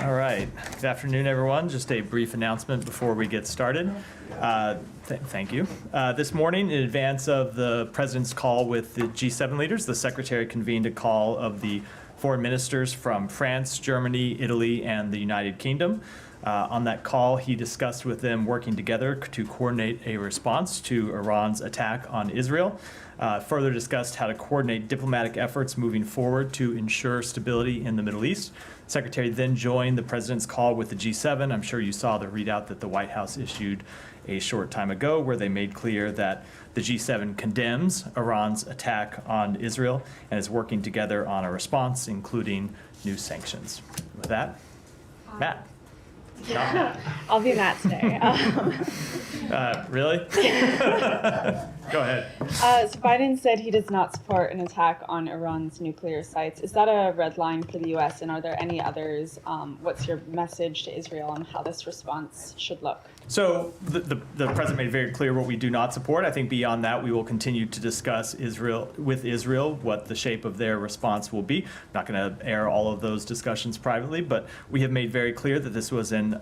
All right. Good afternoon, everyone. Just a brief announcement before we get started. Thank you. This morning, in advance of the President's call with the G7 leaders, the Secretary convened a call of the foreign ministers from France, Germany, Italy, and the United Kingdom. On that call, he discussed with them working together to coordinate a response to Iran's attack on Israel. Further discussed how to coordinate diplomatic efforts moving forward to ensure stability in the Middle East. The Secretary then joined the President's call with the G7. I'm sure you saw the readout that the White House issued a short time ago, where they made clear that the G7 condemns Iran's attack on Israel and is working together on a response, including new sanctions. With that, Matt. I'll be Matt today. Really? Go ahead. So Biden said he does not support an attack on Iran's nuclear sites. Is that a red line for the U.S., and are there any others? What's your message to Israel on how this response should look? So the President made very clear what we do not support. I think beyond that, we will continue to discuss with Israel what the shape of their response will be. I'm not going to air all of those discussions privately, but we have made very clear that this was an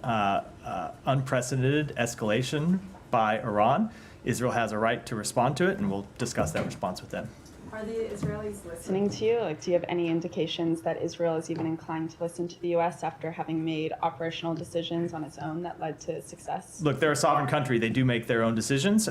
unprecedented escalation by Iran. Israel has a right to respond to it, and we'll discuss that response with them. Are the Israelis listening to you? Do you have any indications that Israel is even inclined to listen to the U.S. after having made operational decisions on its own that led to success? Look, they're a sovereign country. They do make their own decisions.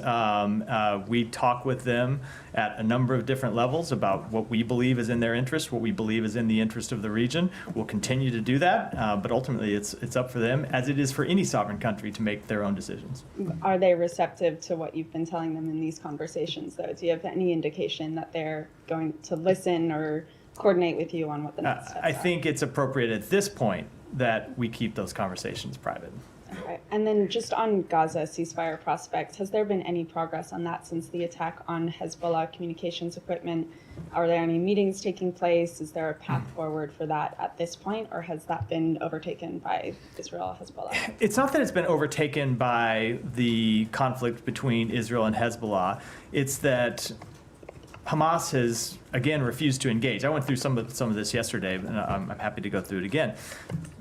We talk with them at a number of different levels about what we believe is in their interest, what we believe is in the interest of the region. We'll continue to do that, but ultimately it's up for them, as it is for any sovereign country, to make their own decisions. Are they receptive to what you've been telling them in these conversations, though? Do you have any indication that they're going to listen or coordinate with you on what the next steps are? I think it's appropriate at this point that we keep those conversations private. Okay. And then just on Gaza ceasefire prospects, has there been any progress on that since the attack on Hezbollah communications equipment? Are there any meetings taking place? Is there a path forward for that at this point, or has that been overtaken by Israel Hezbollah? It's not that it's been overtaken by the conflict between Israel and Hezbollah. It's that Hamas has, again, refused to engage. I went through some of this yesterday, and I'm happy to go through it again.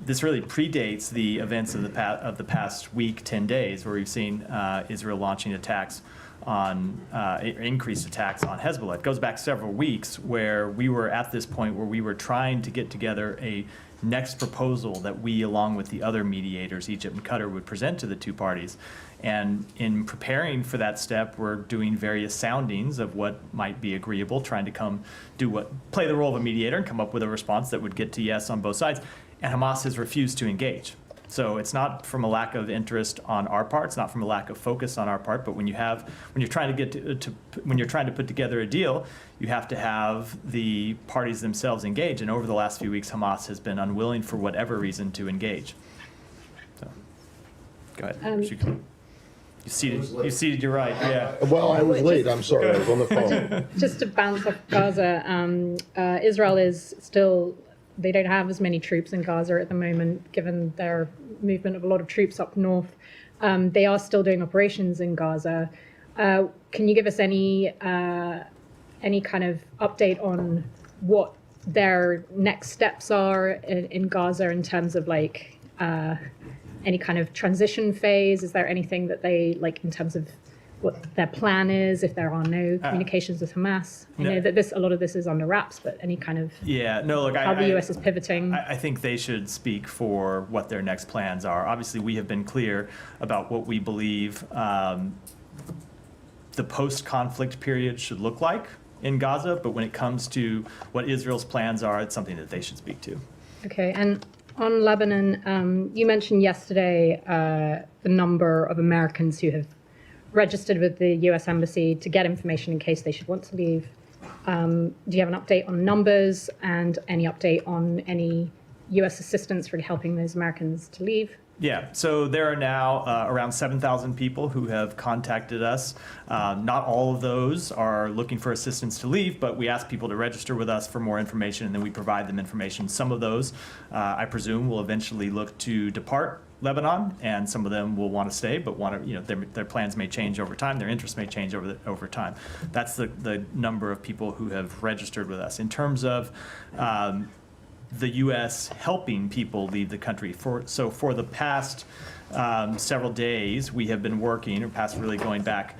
This really predates the events of the past week, 10 days, where we've seen Israel launching attacks on increased attacks on Hezbollah. It goes back several weeks, where we were at this point where we were trying to get together a next proposal that we, along with the other mediators, Egypt and Qatar, would present to the two parties. And in preparing for that step, we're doing various soundings of what might be agreeable, trying to play the role of a mediator and come up with a response that would get to yes on both sides. And Hamas has refused to engage. So it's not from a lack of interest on our part, it's not from a lack of focus on our part, but when you're trying to put together a deal, you have to have the parties themselves engage. And over the last few weeks, Hamas has been unwilling, for whatever reason, to engage. So, go ahead. You seated your right, yeah. Well, I was late, I'm sorry, I was on the phone. Just to bounce off Gaza, Israel is still, they don't have as many troops in Gaza at the moment, given their movement of a lot of troops up north. They are still doing operations in Gaza. Can you give us any kind of update on what their next steps are in Gaza in terms of any kind of transition phase? Is there anything that they, in terms of what their plan is, if there are no communications with Hamas? I know that a lot of this is under wraps, but any kind of how the U.S. is pivoting? I think they should speak for what their next plans are. Obviously, we have been clear about what we believe the post-conflict period should look like in Gaza, but when it comes to what Israel's plans are, it's something that they should speak to. Okay, and on Lebanon, you mentioned yesterday the number of Americans who have registered with the U.S. Embassy to get information in case they should want to leave. Do you have an update on numbers and any update on any U.S. assistance for helping those Americans to leave? Yeah, so there are now around 7,000 people who have contacted us. Not all of those are looking for assistance to leave, but we ask people to register with us for more information, and then we provide them information. Some of those, I presume, will eventually look to depart Lebanon, and some of them will want to stay, but their plans may change over time. Their interests may change over time. That's the number of people who have registered with us. In terms of the U.S. helping people leave the country. So for the past several days, we have been working, or past really going back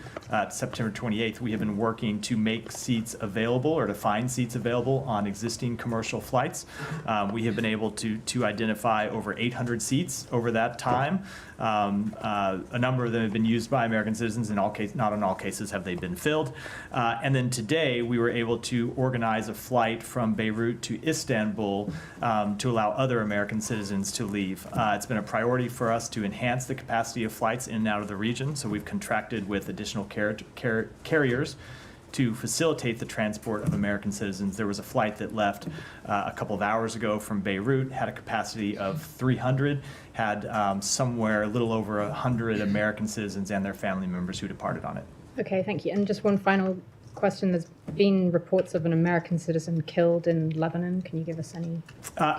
September 28th, we have been working to make seats available or to find seats available on existing commercial flights. We have been able to identify over 800 seats over that time. A number of them have been used by American citizens. In all cases, not in all cases have they been filled. And then today we were able to organize a flight from Beirut to Istanbul to allow other American citizens to leave. It's been a priority for us to enhance the capacity of flights in and out of the region. So we've contracted with additional carriers to facilitate the transport of American citizens. There was a flight that left a couple of hours ago from Beirut, had a capacity of 300, had somewhere a little over 100 American citizens and their family members who departed on it. Okay, thank you. And just one final question. There's been reports of an American citizen killed in Lebanon. Can you give us any?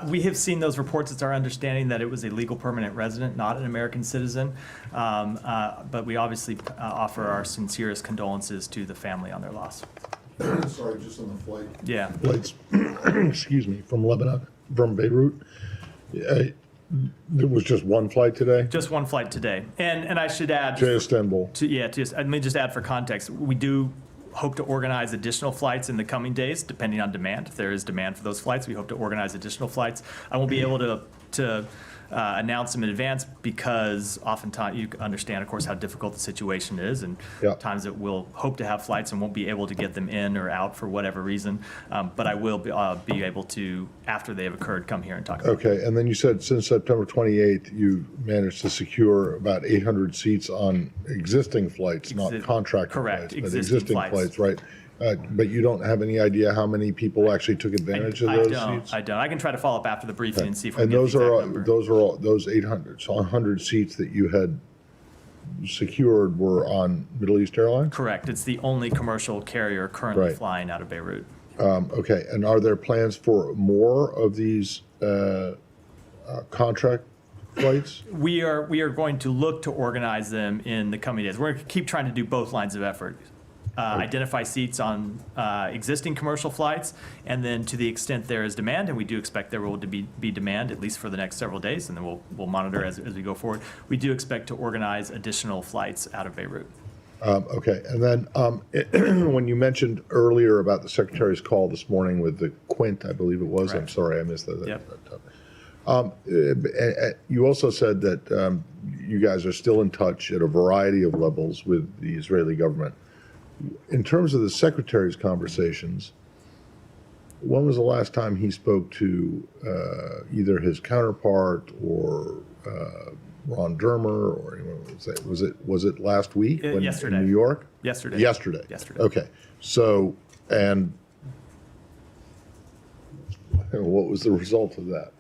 We have seen those reports. It's our understanding that it was a legal permanent resident, not an American citizen. But we obviously offer our sincerest condolences to the family on their loss. Sorry, just on the flight. Yeah. Flights, excuse me, from Lebanon, from Beirut. There was just one flight today Just one flight today. And I should add, to Istanbul. let me just add for context, we do hope to organize additional flights in the coming days, depending on demand. If there is demand for those flights, we hope to organize additional flights. I won't be able to announce them in advance because oftentimes you understand, of course, how difficult the situation is, and Yeah. times that we'll hope to have flights and won't be able to get them in or out for whatever reason. But I will be able to, after they have occurred, come here and talk about it. Okay, and then you said since September 28th, you managed to secure about 800 seats on existing flights, not contracted Correct, flights, but existing flights. right? But you don't have any idea how many people actually took advantage of those seats? I don't. I can try to follow up after the briefing and see if we can And get the those exact are number. those are all those 800, so 100 seats that you had secured were on Middle East Airlines? Correct. It's the only commercial carrier currently Right. flying out of Beirut. Okay, and are there plans for more of these contract flights? We are going to look to organize them in the coming days. We're going to keep trying to do both lines of effort. Identify seats on existing commercial flights, and then to the extent there is demand, and we do expect there will be demand at least for the next several days, and then we'll monitor as we go forward. We do expect to organize additional flights out of Beirut. Okay, and then when you mentioned earlier about the Secretary's call this morning with the Quint, I believe it was, I'm Correct. sorry, I missed that. Yep. You also said that you guys are still in touch at a variety of levels with the Israeli government. In terms of the Secretary's conversations, when was the last time he spoke to either his counterpart or Ron Dermer or anyone? Was it last week? Yesterday. In New York? Yesterday. Yesterday. Yesterday. Okay. So, and what was the result of that?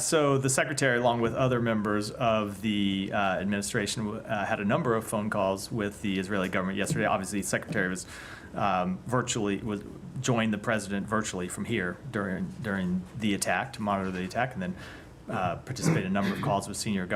So the secretary, along with other members of the administration, had a number of phone calls with the Israeli government yesterday. Obviously, the secretary was joined the president virtually from here during the attack to monitor the attack, and then participated in a number of calls with senior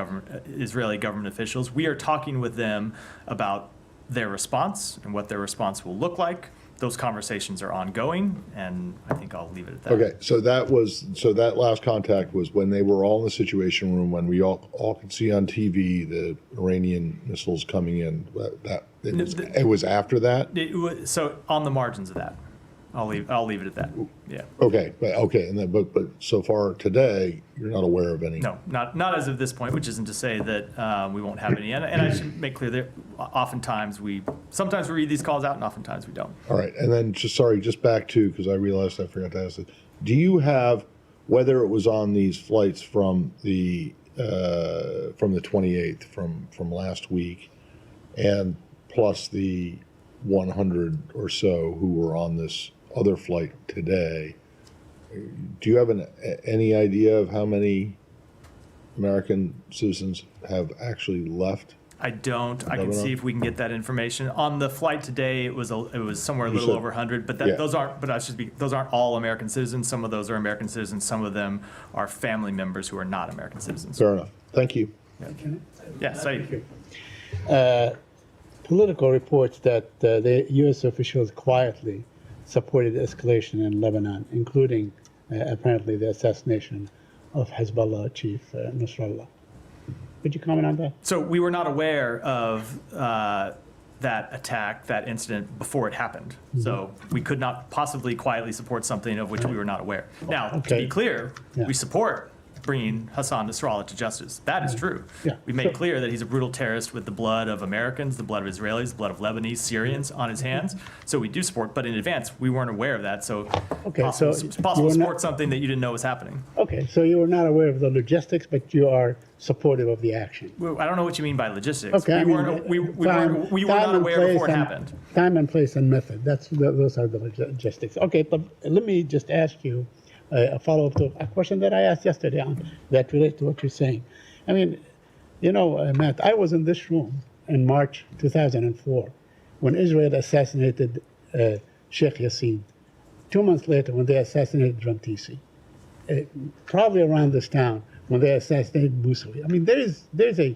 Israeli government officials. We are talking with them about their response and what their response will look like. Those conversations are ongoing, and I think I'll leave it at that. Okay, so that last contact was when they were all in the Situation Room, when we all could see on TV the Iranian missiles coming in. It was after that? So on the margins of that, I'll leave it at that. Yeah. Okay, and then but so far today, you're not aware of any. No, not as of this point, which isn't to say that we won't have any. And I should make clear that sometimes we read these calls out, and oftentimes we don't. All right, and then just back to, because I realized I forgot to ask this. Do you have, whether it was on these flights from the 28th from last week, and plus the 100 or so who were on this other flight today, do you have any idea of how many American citizens have actually left? I don't. I can Lebanon? see if we can get that information. On the flight today, it was somewhere a little said- over 100, but Yeah. those aren't all American citizens. Some of those are American citizens. Some of them are family members who are not American citizens. Fair enough. Thank you. Yeah, so Political reports that the U.S. officials quietly supported escalation in Lebanon, including apparently the assassination of Hezbollah chief Nasrallah. Could you comment on that? So we were not aware of that attack, that incident, before it happened. So we could not possibly quietly support something of which we were not aware. Now, to Okay. be clear, Yeah. we support bringing Hassan Nasrallah to justice. That is true. Yeah. We made So- clear that he's a brutal terrorist with the blood of Americans, the blood of Israelis, the blood of Lebanese, Syrians on his hands. So we do support, but in advance, we weren't aware of that. So Okay, possible, so it's possible you to were support not- something that you didn't know was happening. Okay, so you were not aware of the logistics, but you are supportive of the action. Well, I don't know what you mean by logistics. Okay, I we mean, weren't, we time- were time not and aware place before it and- happened. Time and place and method. Those are the logistics. Okay, but let me just ask you a follow-up to a question that I asked yesterday on that relates to what you're saying. I mean, Matt, I was in this room in March 2004 when Israel assassinated Sheikh Yassin. 2 months later, when they assassinated Rantisi. Probably around this town when they assassinated Moussaoui. I mean, there's a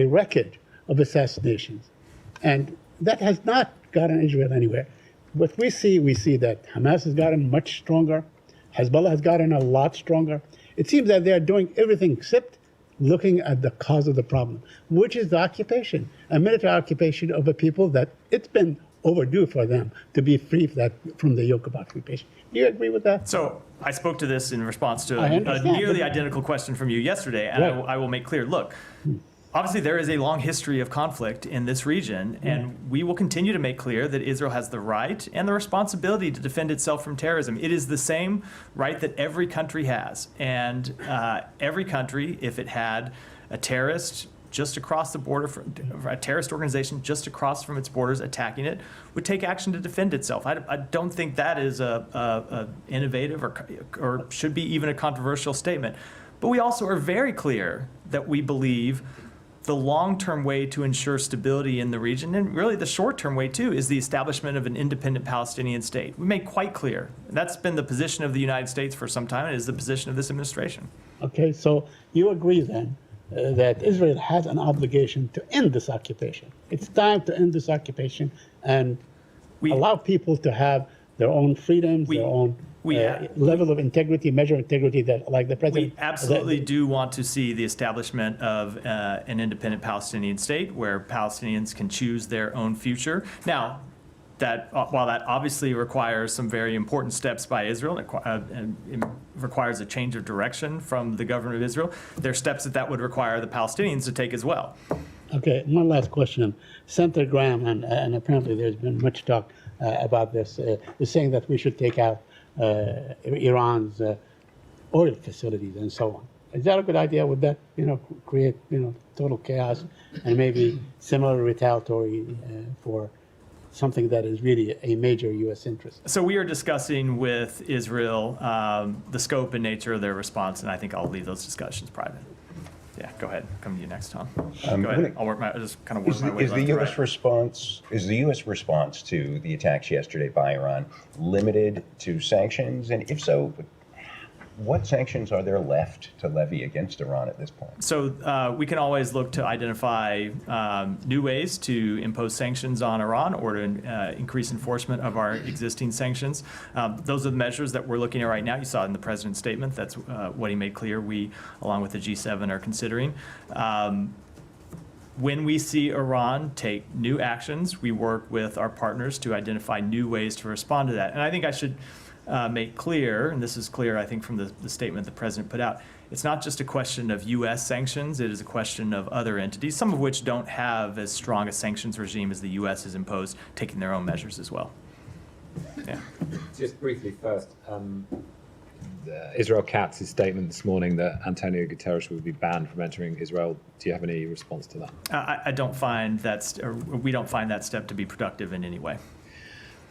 record of assassinations, and that has not gotten Israel anywhere. What we see that Hamas has gotten much stronger, Hezbollah has gotten a lot stronger. It seems that they are doing everything except looking at the cause of the problem, which is the occupation, a military occupation of a people that it's been overdue for them to be free from the yoke of occupation. Do you agree with that? So I spoke to this in response to I a understand, nearly but- identical question from you yesterday, and Right. I will make clear, look, obviously there is a long history of conflict in this region, and we will continue to make clear that Israel has the right and the responsibility to defend itself from terrorism. It is the same right that every country has, and every country, if it had a terrorist just across the border, a terrorist organization just across from its borders attacking it, would take action to defend itself. I don't think that is a innovative or should be even a controversial statement. But we also are very clear that we believe the long-term way to ensure stability in the region, and really the short-term way too, is the establishment of an independent Palestinian state. We make quite clear. That's been the position of the United States for some time. It is the position of this administration. Okay, so you agree then that Israel has an obligation to end this occupation. It's time to end this occupation and allow people to have their own freedoms, their own level of integrity, measure of integrity that, like the president. We absolutely do want to see the establishment of an independent Palestinian state where Palestinians can choose their own future. Now, that while that obviously requires some very important steps by Israel, and it requires a change of direction from the government of Israel, there are steps that would require the Palestinians to take as well. Okay, one last question. Senator Graham, and apparently there's been much talk about this, is saying that we should take out Iran's oil facilities and so on. Is that a good idea? Would that, create, total chaos and maybe similar retaliatory for something that is really a major U.S. interest? So we are discussing with Israel the scope and nature of their response, and I think I'll leave those discussions private. Yeah, go ahead. Come to you next, Tom. Go ahead. I'll just kind of work my way Is the left to U.S. right. response to the attacks yesterday by Iran limited to sanctions? And if so, what sanctions are there left to levy against Iran at this point? So we can always look to identify new ways to impose sanctions on Iran or to increase enforcement of our existing sanctions. Those are the measures that we're looking at right now. You saw it in the president's statement. That's what he made clear we, along with the G7, are considering. When we see Iran take new actions, we work with our partners to identify new ways to respond to that. And I think I should make clear, and this is clear, I think, from the statement the president put out, it's not just a question of U.S. sanctions, it is a question of other entities, some of which don't have as strong a sanctions regime as the U.S. has imposed, taking their own measures as well. Yeah. Just briefly first, Israel capped his statement this morning that Antonio Guterres would be banned from entering Israel. Do you have any response to that? I don't find we don't find that step to be productive in any way.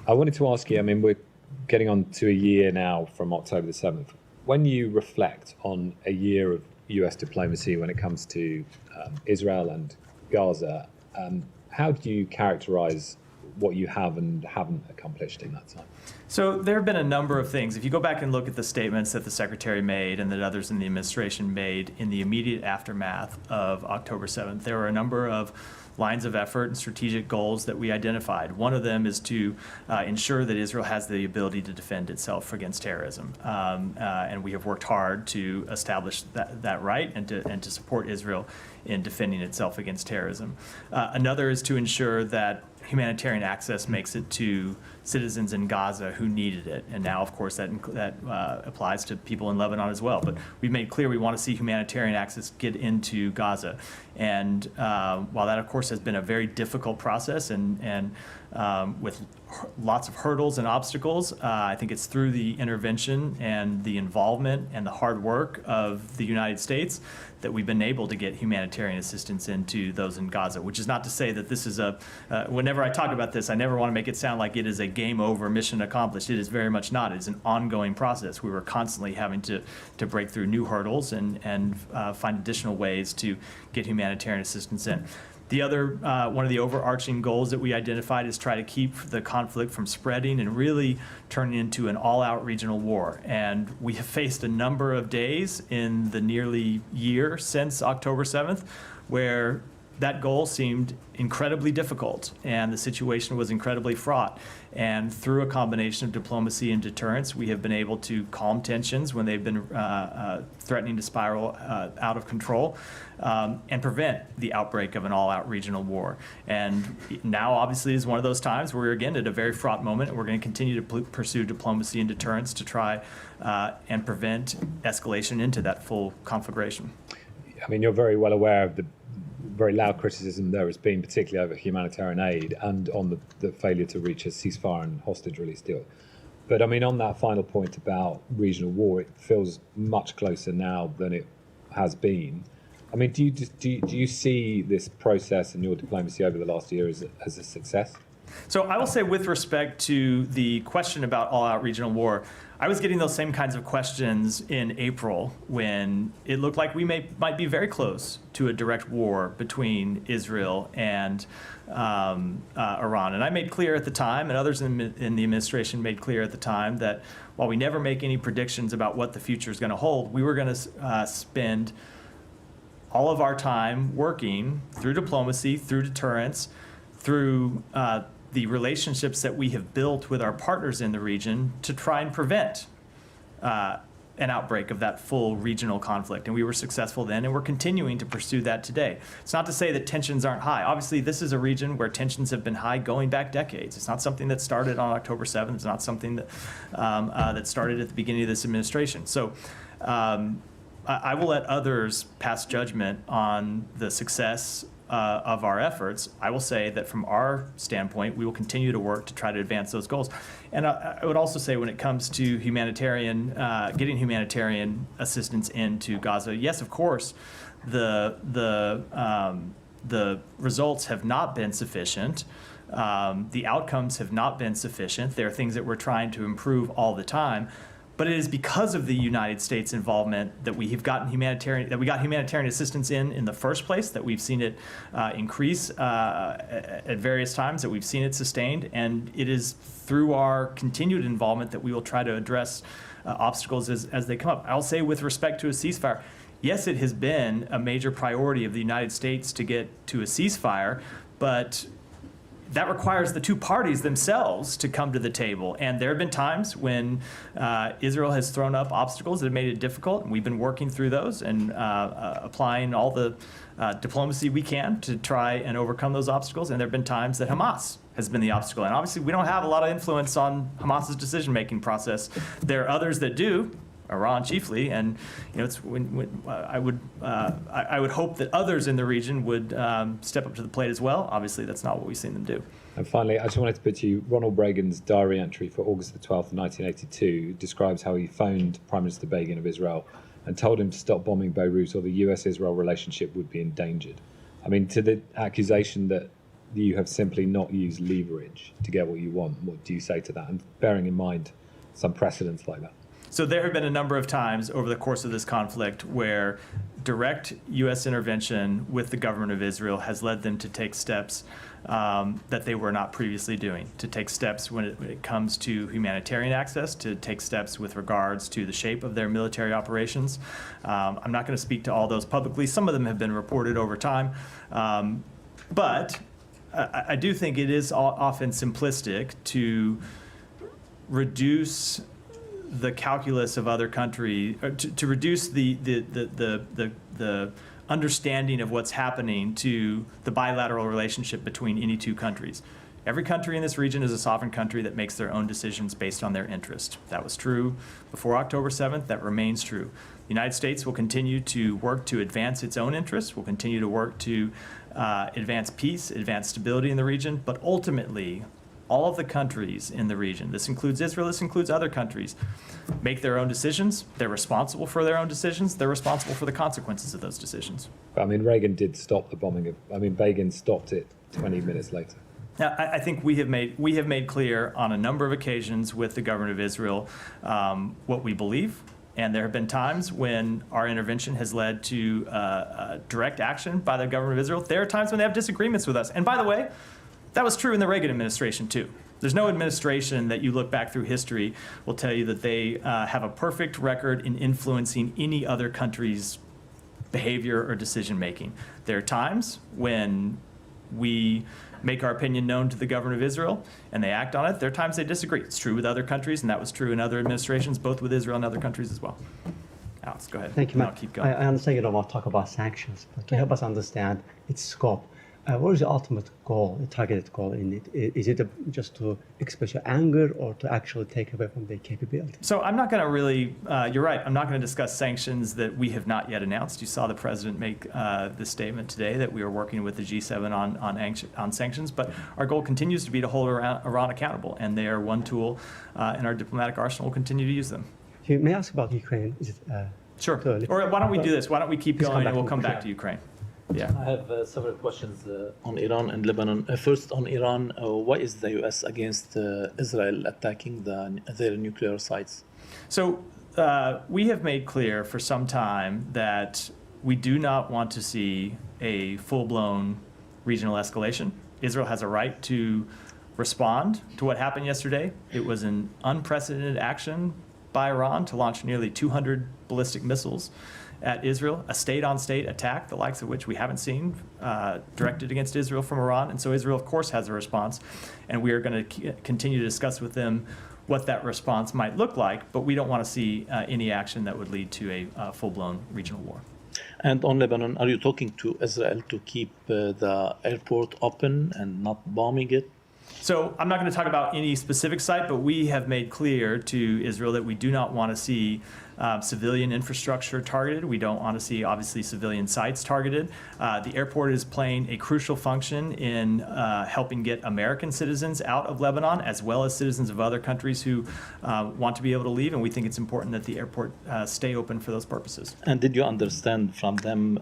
I wanted to ask you, we're getting on to a year now from October the 7th. When you reflect on a year of US diplomacy when it comes to Israel and Gaza, how do you characterize what you have and haven't accomplished in that time? So there have been a number of things. If you go back and look at the statements that the Secretary made and that others in the administration made in the immediate aftermath of October 7th, there were a number of lines of effort and strategic goals that we identified. One of them is to ensure that Israel has the ability to defend itself against terrorism. And we have worked hard to establish that right and to support Israel in defending itself against terrorism. Another is to ensure that humanitarian access makes it to citizens in Gaza who needed it. And now, of course, that applies to people in Lebanon as well. But we've made clear we want to see humanitarian access get into Gaza. And while that, of course, has been a very difficult process and with lots of hurdles and obstacles, I think it's through the intervention and the involvement and the hard work of the United States that we've been able to get humanitarian assistance into those in Gaza, which is not to say that this is whenever I talk about this, I never want to make it sound like it is a game over, mission accomplished. It is very much not. It's an ongoing process. We were constantly having to break through new hurdles and find additional ways to get humanitarian assistance in. The other, one of the overarching goals that we identified is try to keep the conflict from spreading and really turning into an all-out regional war. And we have faced a number of days in the nearly year since October 7th where that goal seemed incredibly difficult and the situation was incredibly fraught. And through a combination of diplomacy and deterrence, we have been able to calm tensions when they've been threatening to spiral out of control and prevent the outbreak of an all-out regional war. And now, obviously, is one of those times where we're, again, at a very fraught moment, and we're going to continue to pursue diplomacy and deterrence to try and prevent escalation into that full conflagration. I mean, you're very well aware of the very loud criticism there has been, particularly over humanitarian aid and on the failure to reach a ceasefire and hostage release deal. But I mean, on that final point about regional war, it feels much closer now than it has been. I mean, do you see this process and your diplomacy over the last year as a success? So I will say, with respect to the question about all-out regional war, I was getting those same kinds of questions in April when it looked like we might be very close to a direct war between Israel and Iran. And I made clear at the time, and others in the administration made clear at the time, that while we never make any predictions about what the future is going to hold, we were going to spend all of our time working through diplomacy, through deterrence, through the relationships that we have built with our partners in the region to try and prevent an outbreak of that full regional conflict. And we were successful then, and we're continuing to pursue that today. It's not to say that tensions aren't high. Obviously, this is a region where tensions have been high going back decades. It's not something that started on October 7th. It's not something that, that started at the beginning of this administration. So I will let others pass judgment on the success of our efforts. I will say that from our standpoint, we will continue to work to try to advance those goals. And I would also say, when it comes to humanitarian, getting humanitarian assistance into Gaza, yes, of course, the results have not been sufficient. The outcomes have not been sufficient. There are things that we're trying to improve all the time. But it is because of the United States involvement that we have gotten humanitarian assistance in the first place, that we've seen it increase at various times, that we've seen it sustained, and it is through our continued involvement that we will try to address obstacles as they come up. I'll say, with respect to a ceasefire, yes, it has been a major priority of the United States to get to a ceasefire, but that requires the two parties themselves to come to the table. And there have been times when Israel has thrown up obstacles that have made it difficult, and we've been working through those and applying all the diplomacy we can to try and overcome those obstacles. And there have been times that Hamas has been the obstacle. And obviously, we don't have a lot of influence on Hamas's decision-making process. There are others that do, Iran chiefly, and it's I would hope that others in the region would step up to the plate as well. Obviously, that's not what we've seen them do. And finally, I just wanted to put to you, Ronald Reagan's diary entry for August the 12th, 1982 describes how he phoned Prime Minister Begin of Israel and told him to stop bombing Beirut, or the US-Israel relationship would be endangered. I mean, to the accusation that you have simply not used leverage to get what you want, what do you say to that? And bearing in mind some precedents like that. So there have been a number of times over the course of this conflict where direct U.S. intervention with the government of Israel has led them to take steps that they were not previously doing, to take steps when it comes to humanitarian access, to take steps with regards to the shape of their military operations. I'm not going to speak to all those publicly. Some of them have been reported over time. But I do think it is often simplistic to reduce the calculus of other countries, to reduce the understanding of what's happening to the bilateral relationship between any two countries. Every country in this region is a sovereign country that makes their own decisions based on their interest. That was true before October 7th. That remains true. The United States will continue to work to advance its own interests, will continue to work to advance peace, advance stability in the region, but ultimately, all of the countries in the region, this includes Israel, this includes other countries, make their own decisions. They're responsible for their own decisions. They're responsible for the consequences of those decisions. I mean, Reagan did stop the bombing of, I mean, Begin stopped it 20 minutes later. Now, I think we have made clear on a number of occasions with the government of Israel what we believe. And there have been times when our intervention has led to direct action by the government of Israel. There are times when they have disagreements with us. And by the way, that was true in the Reagan administration, too. There's no administration that you look back through history will tell you that they have a perfect record in influencing any other country's behavior or decision-making. There are times when we make our opinion known to the government of Israel and they act on it. There are times they disagree. It's true with other countries, and that was true in other administrations, both with Israel and other countries as well. Alex, go ahead. Thank you, I'll Matt. keep going. I understand you don't want to talk about sanctions, but to help us understand its scope, what is the ultimate goal, the targeted goal in it? Is it just to express your anger or to actually take away from their capability? So I'm not going to really, you're right, I'm not going to discuss sanctions that we have not yet announced. You saw the president make this statement today that we are working with the G7 on sanctions, but our goal continues to be to hold Iran accountable, and they are one tool in our diplomatic arsenal. We'll continue to use them. May I ask about Ukraine? Is it, Sure. too early? Or why don't we do this? Why don't we keep Please come going back and we'll to come back Ukraine. to Ukraine. Yeah. I have several questions on Iran and Lebanon. First, on Iran, why is the U.S. against Israel attacking their nuclear sites? So we have made clear for some time that we do not want to see a full-blown regional escalation. Israel has a right to respond to what happened yesterday. It was an unprecedented action by Iran to launch nearly 200 ballistic missiles at Israel, a state-on-state attack, the likes of which we haven't seen directed against Israel from Iran. And so Israel, of course, has a response. And we are going to continue to discuss with them what that response might look like. But we don't want to see any action that would lead to a full-blown regional war. And on Lebanon, are you talking to Israel to keep the airport open and not bombing it? So I'm not going to talk about any specific site, but we have made clear to Israel that we do not want to see civilian infrastructure targeted. We don't want to see, obviously, civilian sites targeted. The airport is playing a crucial function in helping get American citizens out of Lebanon, as well as citizens of other countries who want to be able to leave, and we think it's important that the airport stay open for those purposes. And did you understand from them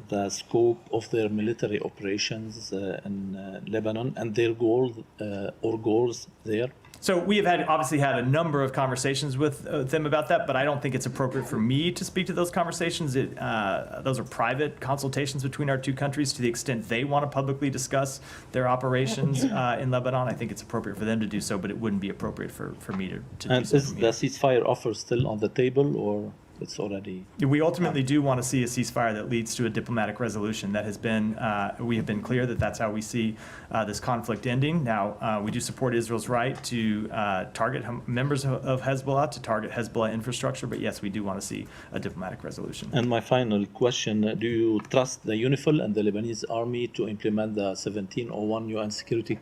the scope of their military operations in Lebanon and their goals there? So we have obviously had a number of conversations with them about that, but I don't think it's appropriate for me to speak to those conversations. Those are private consultations between our two countries. To the extent they want to publicly discuss their operations in Lebanon, I think it's appropriate for them to do so, but it wouldn't be appropriate for me to do And so. is the ceasefire offer still on the table, or it's already? We ultimately do want to see a ceasefire that leads to a diplomatic resolution. That has been, we have been clear that that's how we see this conflict ending. Now, we do support Israel's right to target members of Hezbollah, to target Hezbollah infrastructure, but yes, we do want to see a diplomatic resolution. And my final question, do you trust the UNIFIL and the Lebanese army to implement the 1701 UN Security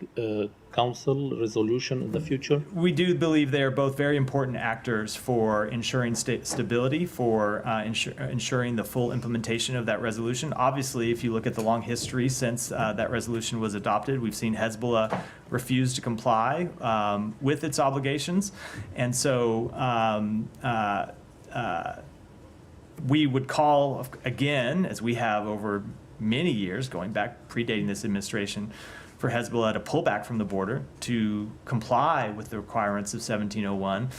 Council resolution in the future? We do believe they are both very important actors for ensuring stability, for ensuring the full implementation of that resolution. Obviously, if you look at the long history since that resolution was adopted, we've seen Hezbollah refuse to comply with its obligations. And so we would call, again, as we have over many years, going back, predating this administration, for Hezbollah to pull back from the border, to comply with the requirements of 1701.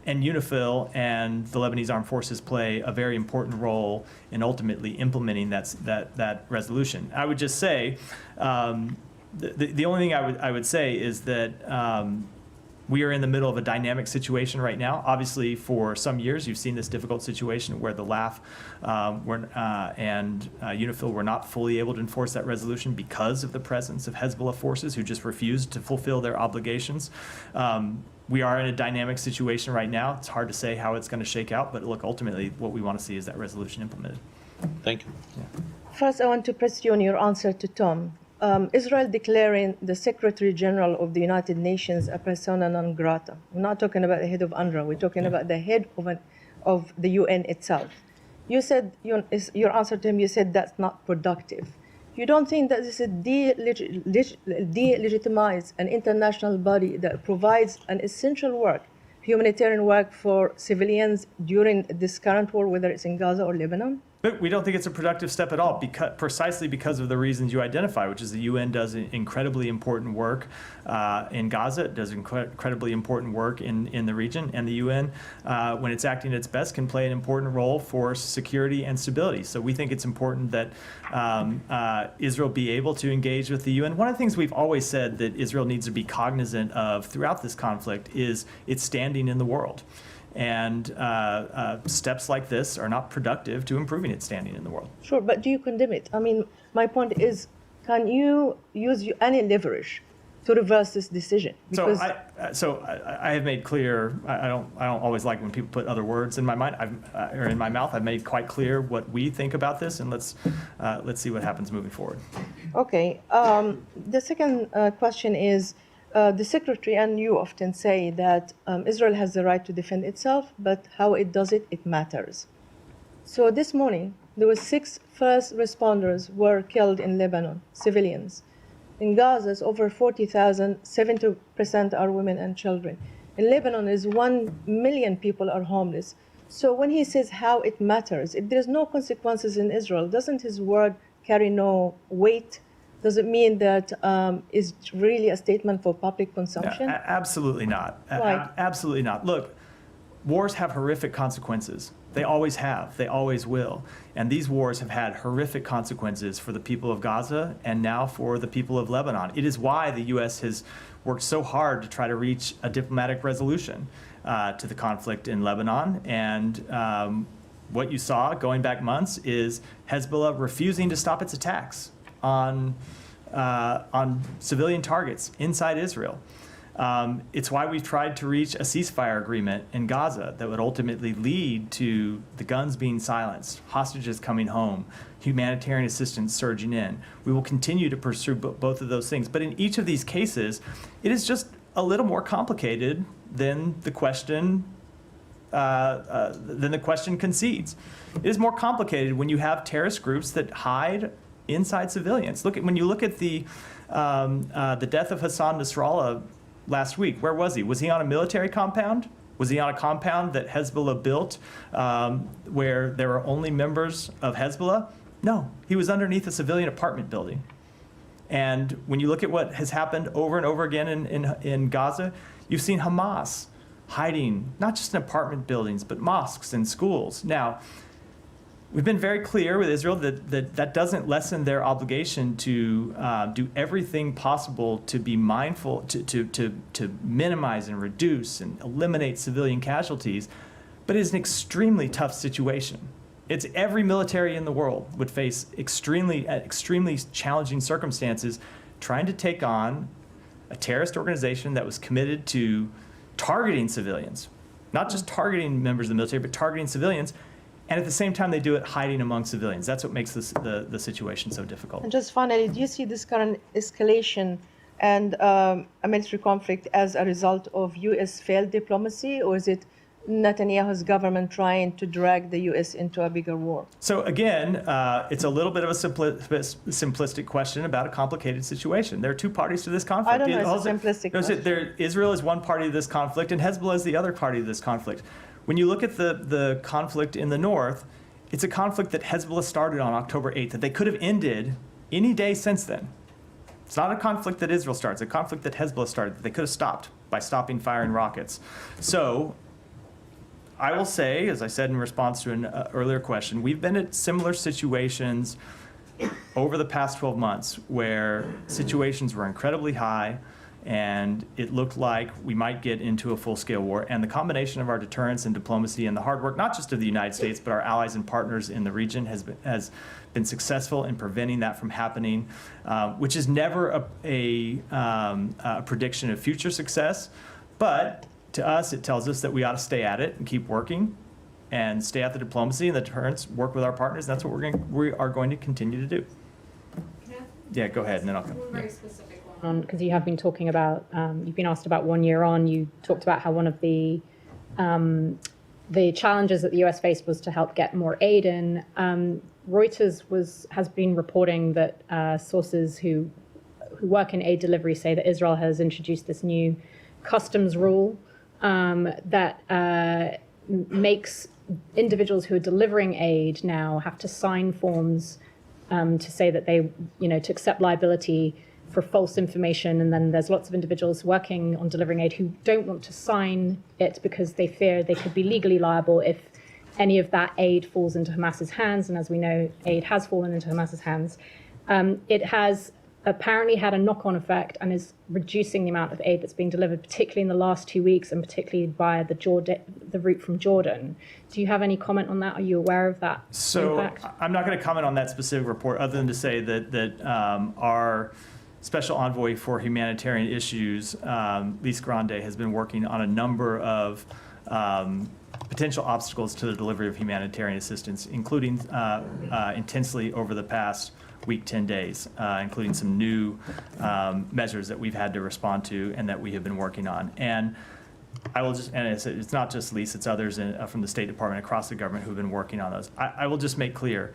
And UNIFIL and the Lebanese Armed Forces play a very important role in ultimately implementing that resolution. I would just say, the only thing I would say is that We are in the middle of a dynamic situation right now. Obviously, for some years, you've seen this difficult situation where the LAF and UNIFIL were not fully able to enforce that resolution because of the presence of Hezbollah forces who just refused to fulfill their obligations. We are in a dynamic situation right now. It's hard to say how it's going to shake out, but look, ultimately, what we want to see is that resolution implemented. Thank you. First, I want to press you on your answer to Tom. Israel declaring the Secretary General of the United Nations a persona non grata. We're not talking about the head of UNRWA. We're talking about the head of the UN itself. You said, your answer to him, you said that's not productive. You don't think that this is delegitimize an international body that provides an essential work, humanitarian work for civilians during this current war, whether it's in Gaza or Lebanon? But we don't think it's a productive step at all, precisely because of the reasons you identify, which is the UN does incredibly important work in Gaza. It does incredibly important work in the region. And the UN, when it's acting at its best, can play an important role for security and stability. So we think it's important that Israel be able to engage with the UN. One of the things we've always said that Israel needs to be cognizant of throughout this conflict is its standing in the world. And steps like this are not productive to improving its standing in the world. Sure, but do you condemn it? I mean, my point is, can you use any leverage to reverse this decision? Because So I have made clear. I don't always like when people put other words in my mind or in my mouth. I've made quite clear what we think about this, and let's see what happens moving forward. Okay. The second question is, the Secretary and you often say that Israel has the right to defend itself, but how it does it, it matters. So this morning, there were 6 first responders were killed in Lebanon, civilians. In Gaza, it's over 40,000, 70% are women and children. In Lebanon, is 1 million people are homeless. So when he says how it matters, if there's no consequences in Israel, doesn't his word carry no weight? Does it mean that is really a statement for public consumption? Absolutely not. Why? Absolutely not. Look, wars have horrific consequences. They always have. They always will. And these wars have had horrific consequences for the people of Gaza and now for the people of Lebanon. It is why the U.S. has worked so hard to try to reach a diplomatic resolution to the conflict in Lebanon. And what you saw going back months is Hezbollah refusing to stop its attacks on civilian targets inside Israel. It's why we've tried to reach a ceasefire agreement in Gaza that would ultimately lead to the guns being silenced, hostages coming home, humanitarian assistance surging in. We will continue to pursue both of those things. But in each of these cases, it is just a little more complicated than the question concedes. It is more complicated when you have terrorist groups that hide inside civilians. When you look at the death of Hassan Nasrallah last week. Where was he? Was he on a military compound? Was he on a compound that Hezbollah built where there were only members of Hezbollah? No, he was underneath a civilian apartment building. And when you look at what has happened over and over again in Gaza, you've seen Hamas hiding not just in apartment buildings, but mosques and schools. Now, we've been very clear with Israel that doesn't lessen their obligation to do everything possible to be mindful, to minimize and reduce and eliminate civilian casualties, but it's an extremely tough situation. It's every military in the world would face extremely challenging circumstances trying to take on a terrorist organization that was committed to targeting civilians, not just targeting members of the military, but targeting civilians. And at the same time, they do it hiding among civilians. That's what makes the situation so difficult. And just finally, do you see this current escalation and a military conflict as a result of U.S. failed diplomacy, or is it Netanyahu's government trying to drag the U.S. into a bigger war? So again, it's a little bit of a simplistic question about a complicated situation. There are 2 parties to this conflict. I don't know, it's a simplistic question. Israel is one party to this conflict, and Hezbollah is the other party to this conflict. When you look at the conflict in the north, it's a conflict that Hezbollah started on October 8th, that they could have ended any day since then. It's not a conflict that Israel starts, it's a conflict that Hezbollah started, that they could have stopped by stopping firing rockets. So I will say, as I said in response to an earlier question, we've been at similar situations over the past 12 months where situations were incredibly high, and it looked like we might get into a full-scale war. And the combination of our deterrence and diplomacy and the hard work, not just of the United States, but our allies and partners in the region, has been successful in preventing that from happening, which is never a prediction of future success. But to us, it tells us that we ought to stay at it and keep working and stay at the diplomacy and the deterrence, work with our partners. That's what we are going to continue to do. Yeah, go ahead, and then I'll come. One very specific one, because you have been talking about, you've been asked about 1 year on. You talked about how one of the challenges that the US faced was to help get more aid in. Reuters has been reporting that sources who work in aid delivery say that Israel has introduced this new customs rule that makes individuals who are delivering aid now have to sign forms to say that they, to accept liability for false information. And then there's lots of individuals working on delivering aid who don't want to sign it because they fear they could be legally liable if any of that aid falls into Hamas's hands. And as we know, aid has fallen into Hamas's hands. It has apparently had a knock-on effect and is reducing the amount of aid that's being delivered, particularly in the last 2 weeks and particularly via the route from Jordan. Do you have any comment on that? Are you aware of that impact? I'm not going to comment on that specific report other than to say that our Special Envoy for Humanitarian Issues, Lise Grande, has been working on a number of potential obstacles to the delivery of humanitarian assistance, including intensely over the past week, 10 days, including some new measures that we've had to respond to and that we have been working on. And I will just, and it's not just Lise, it's others from the State Department across the government who've been working on those. I will just make clear,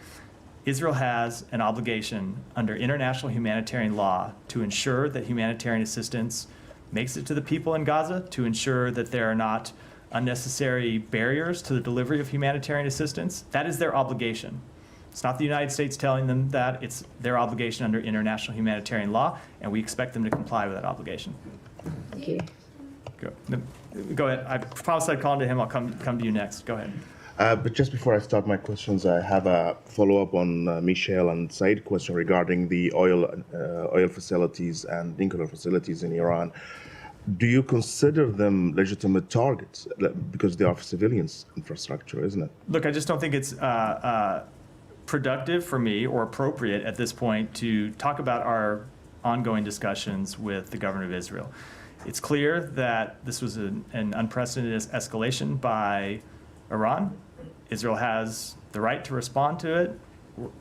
Israel has an obligation under international humanitarian law to ensure that humanitarian assistance makes it to the people in Gaza, to ensure that there are not unnecessary barriers to the delivery of humanitarian assistance. That is their obligation. It's not the United States telling them that. It's their obligation under international humanitarian law, and we expect them to comply with that obligation. Thank you. Go ahead. I promised I'd call to him. I'll come to you next. Go ahead. But just before I start my questions, I have a follow-up on Michelle and Said's question regarding the oil facilities and nuclear facilities in Iran. Do you consider them legitimate targets? Because they are for civilians' infrastructure, isn't it? Look, I just don't think it's productive for me or appropriate at this point to talk about our ongoing discussions with the government of Israel. It's clear that this was an unprecedented escalation by Iran. Israel has the right to respond to it.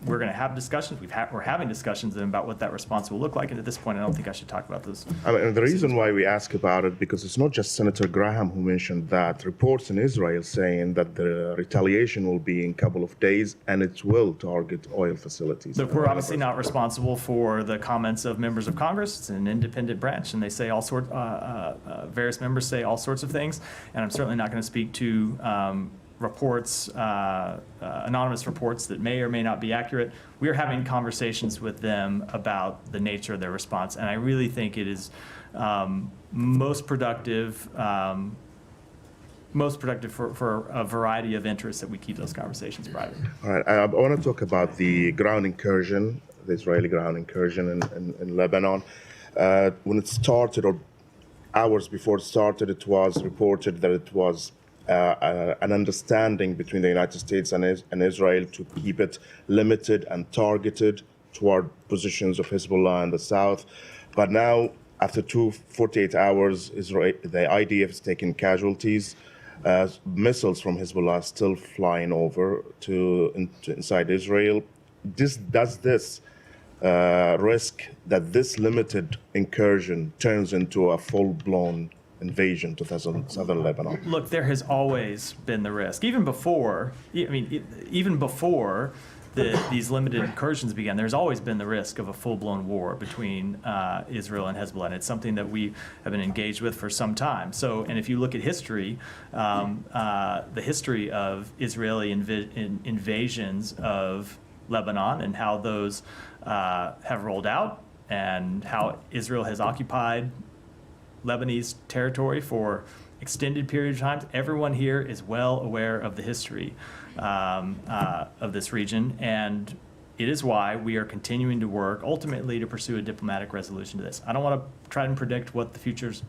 We're going to have discussions. We're having discussions about what that response will look like. And at this point, I don't think I should talk about those. I mean, the reason why we ask about it, because it's not just Senator Graham who mentioned that. Reports in Israel saying that the retaliation will be in a couple of days and it will target oil facilities. Look, we're obviously not responsible for the comments of members of Congress. It's an independent branch, and they say all sorts. Various members say all sorts of things, and I'm certainly not going to speak to reports, anonymous reports that may or may not be accurate. We are having conversations with them about the nature of their response, and I really think it is most productive for a variety of interests that we keep those conversations private. All right, I want to talk about the ground incursion, the Israeli ground incursion in Lebanon. When it started, or hours before it started, it was reported that it was an understanding between the United States and Israel to keep it limited and targeted toward positions of Hezbollah in the south. But now, after 48 hours, the IDF is taking casualties. Missiles from Hezbollah are still flying over to inside Israel. Does this risk that this limited incursion turns into a full-blown invasion to southern Lebanon? Look, there has always been the risk, even before. Even before these limited incursions began, there's always been the risk of a full-blown war between Israel and Hezbollah, and it's something that we have been engaged with for some time. So, and if you look at history, the history of Israeli invasions of Lebanon and how those have rolled out, and how Israel has occupied Lebanese territory for extended period of time. Everyone here is well aware of the history of this region, and it is why we are continuing to work ultimately to pursue a diplomatic resolution to this. I don't want to try and predict what the future's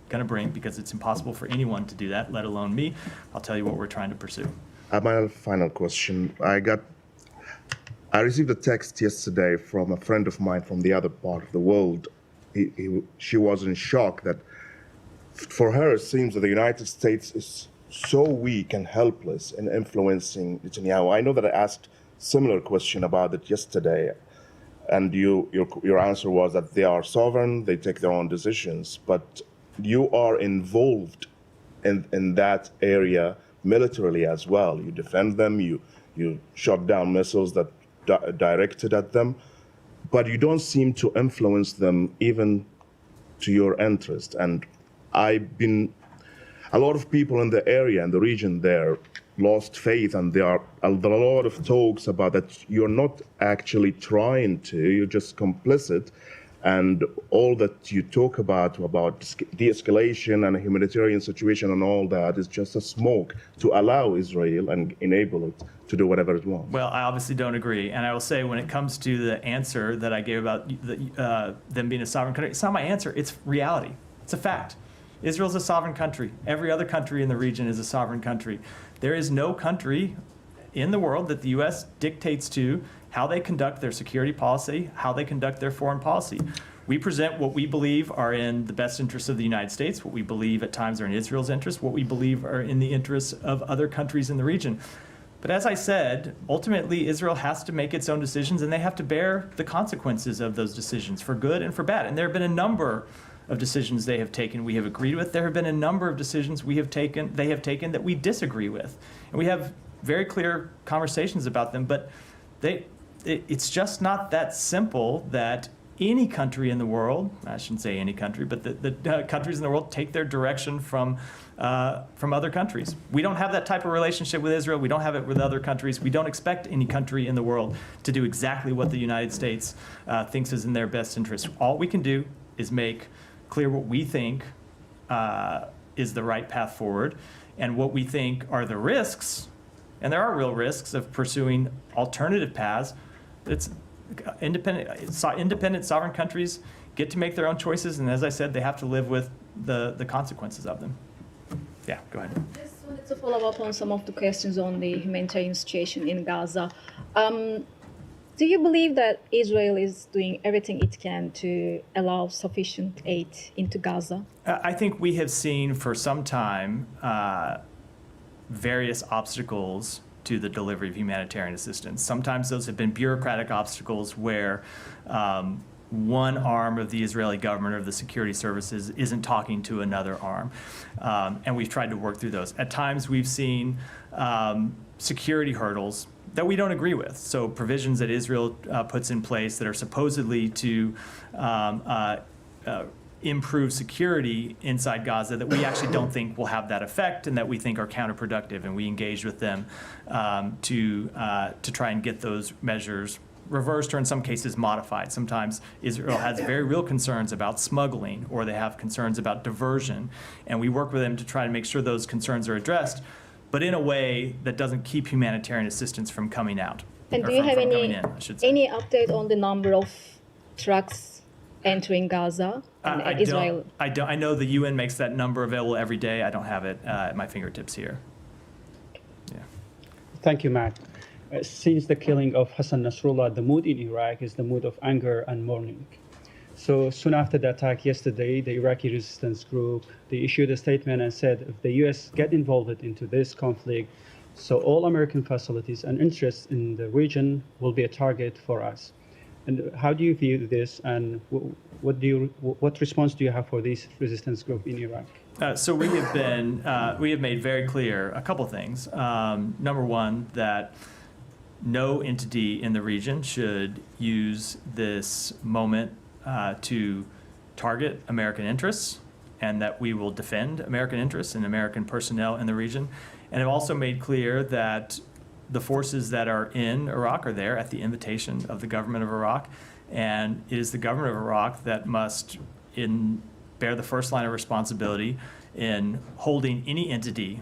going to bring because it's impossible for anyone to do that, let alone me. I'll tell you what we're trying to pursue. My final question. I received a text yesterday from a friend of mine from the other part of the world. She was in shock that for her it seems that the United States is so weak and helpless in influencing Netanyahu. I know that I asked similar question about it yesterday, and your answer was that they are sovereign, they take their own decisions, but you are involved in that area militarily as well. You defend them, you shot down missiles that directed at them, but you don't seem to influence them even to your interest. And a lot of people in the area and the region there lost faith, and there are a lot of talks about that you're not actually trying to, you're just complicit, and all that you talk about de-escalation and a humanitarian situation and all that is just a smoke to allow Israel and enable it to do whatever it wants. Well, I obviously don't agree. And I will say when it comes to the answer that I gave about them being a sovereign country, it's not my answer, it's reality. It's a fact. Israel's a sovereign country. Every other country in the region is a sovereign country. There is no country in the world that the U.S. dictates to how they conduct their security policy, how they conduct their foreign policy. We present what we believe are in the best interests of the United States, what we believe at times are in Israel's interest, what we believe are in the interests of other countries in the region. But as I said, ultimately Israel has to make its own decisions, and they have to bear the consequences of those decisions for good and for bad. And there have been a number of decisions they have taken we have agreed with. There have been a number of decisions they have taken that we disagree with. And we have very clear conversations about them, but it's just not that simple that any country in the world, I shouldn't say any country, but the countries in the world take their direction from other countries. We don't have that type of relationship with Israel. We don't have it with other countries. We don't expect any country in the world to do exactly what the United States thinks is in their best interest. All we can do is make clear what we think is the right path forward and what we think are the risks, and there are real risks of pursuing alternative paths. It's independent sovereign countries get to make their own choices, and as I said, they have to live with the consequences of them. Yeah, go ahead. Just wanted to follow up on some of the questions on the humanitarian situation in Gaza. Do you believe that Israel is doing everything it can to allow sufficient aid into Gaza? I think we have seen for some time various obstacles to the delivery of humanitarian assistance. Sometimes those have been bureaucratic obstacles where one arm of the Israeli government or the security services isn't talking to another arm. And we've tried to work through those. At times we've seen security hurdles that we don't agree with. So provisions that Israel puts in place that are supposedly to improve security inside Gaza that we actually don't think will have that effect and that we think are counterproductive. And we engaged with them to try and get those measures reversed or in some cases modified. Sometimes Israel has very real concerns about smuggling or they have concerns about diversion. And we work with them to try to make sure those concerns are addressed, but in a way that doesn't keep humanitarian assistance from coming out. And do you have any update on the number of trucks entering Gaza and Israel? I don't. I know the UN makes that number available every day. I don't have it at my fingertips here. Yeah. Thank you, Matt. Since the killing of Hassan Nasrallah, the mood in Iraq is the mood of anger and mourning. So soon after the attack yesterday, the Iraqi resistance group, they issued a statement and said if the U.S. get involved into this conflict, so all American facilities and interests in the region will be a target for us. And how do you view this, and what response do you have for this resistance group in Iraq? So we have made very clear a couple things. Number one, that no entity in the region should use this moment to target American interests, and that we will defend American interests and American personnel in the region. And have also made clear that the forces that are in Iraq are there at the invitation of the government of Iraq, and it is the government of Iraq that must bear the first line of responsibility in holding any entity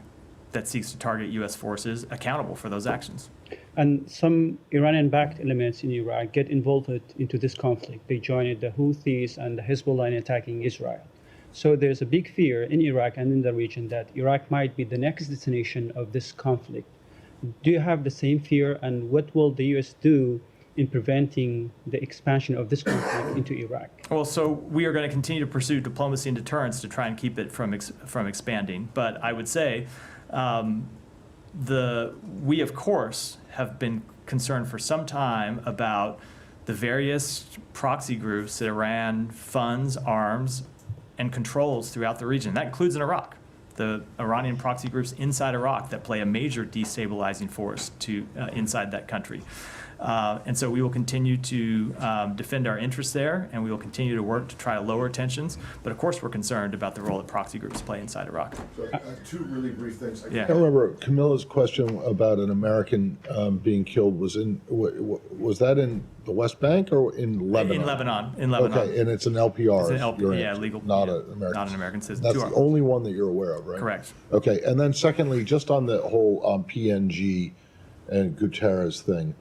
that seeks to target U.S. forces accountable for those actions. And some Iranian-backed elements in Iraq get involved into this conflict. They joined the Houthis and the Hezbollah in attacking Israel. So there's a big fear in Iraq and in the region that Iraq might be the next destination of this conflict. Do you have the same fear, and what will the U.S. do in preventing the expansion of this conflict into Iraq? Well, so we are going to continue to pursue diplomacy and deterrence to try and keep it from expanding. But I would say we, of course, have been concerned for some time about the various proxy groups that Iran funds, arms, and controls throughout the region. That includes in Iraq. The Iranian proxy groups inside Iraq that play a major destabilizing force inside that country. And so we will continue to defend our interests there, and we will continue to work to try to lower tensions. But of course, we're concerned about the role that proxy groups play inside Iraq. So, two really brief things. Yeah. I remember Camilla's question about an American being killed was that in the West Bank or in Lebanon? In Lebanon. Okay, and it's an LPR. It's an legal. Not yeah, an American. Not an American citizen. That's the only one that you're aware of, right? Correct. Okay, and then secondly, just on the whole PNG and Guterres thing,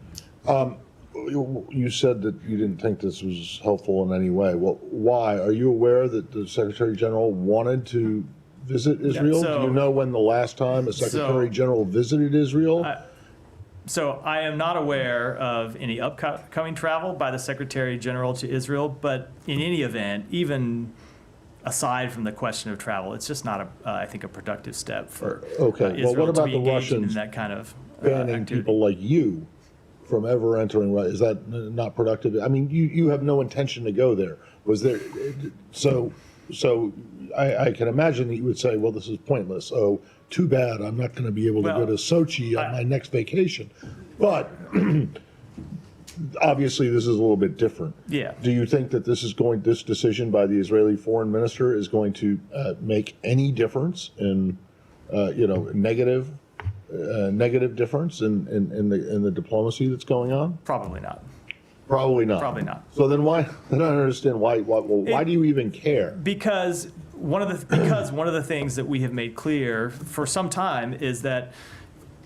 you said that you didn't think this was helpful in any way. Well, why? Are you aware that the Secretary General wanted to visit Israel? so- Do you know when the last time a Secretary General visited Israel? So I am not aware of any upcoming travel by the Secretary General to Israel, but in any event, even aside from the question of travel, it's just not, I think, a productive step for Okay, well, Israel what about to be the engaging in Russians that kind of banning activity. people like you from ever entering? Is that not productive? I mean, you have no intention to go there. Was there? So I can imagine that you would say, well, this is pointless. Oh, too bad. I'm not going to be able to go to Sochi on my next vacation. But obviously, this is a little bit different. Yeah. Do you think that this decision by the Israeli foreign minister is going to make any difference in, negative difference in the diplomacy that's going on? Probably not. Probably not. Probably not. So then why? Then I don't understand why. Why do you even care? Because one of the things that we have made clear for some time is that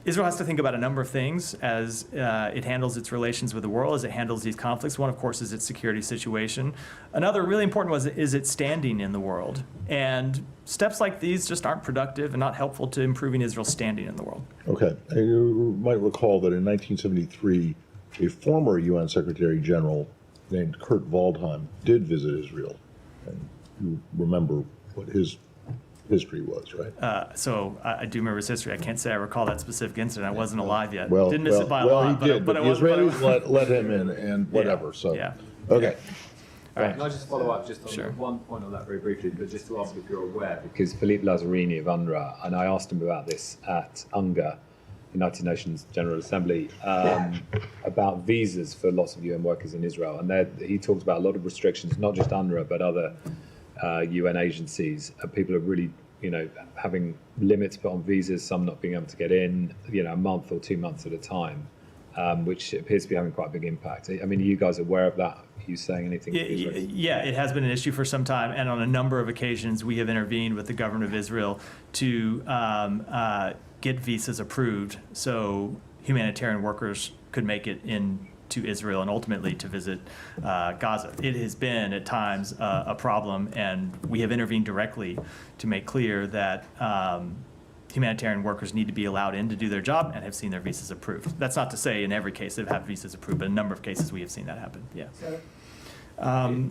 Israel has to think about a number of things as it handles its relations with the world, as it handles these conflicts. One, of course, is its security situation. Another really important one is its standing in the world. And steps like these just aren't productive and not helpful to improving Israel's standing in the world. Okay. You might recall that in 1973, a former UN Secretary General named Kurt Waldheim did visit Israel. And you remember what his history was, right? So I do remember his history. I can't say I recall that specific incident. I wasn't alive yet. Well, Didn't miss it by a well, lot. he did, but the Israelis let him in and whatever. Yeah, So, yeah. Okay. All right. Can I just follow up just on Sure. one point on that very briefly, but just to ask if you're aware, because Philippe Lazzarini of UNRWA, and I asked him about this at UNGA, United Nations General Assembly, about visas for lots of UN workers in Israel. And he talked about a lot of restrictions, not just UNRWA, but other UN agencies. People are really, having limits put on visas, some not being able to get in, a month or 2 months at a time, which appears to be having quite a big impact. I mean, are you guys aware of that? Are you saying anything? Yeah, it has been an issue for some time, and on a number of occasions, we have intervened with the government of Israel to get visas approved so humanitarian workers could make it into Israel and ultimately to visit Gaza. It has been at times a problem, and we have intervened directly to make clear that humanitarian workers need to be allowed in to do their job and have seen their visas approved. That's not to say in every case they've had visas approved, but in a number of cases we have seen that happen. Yeah.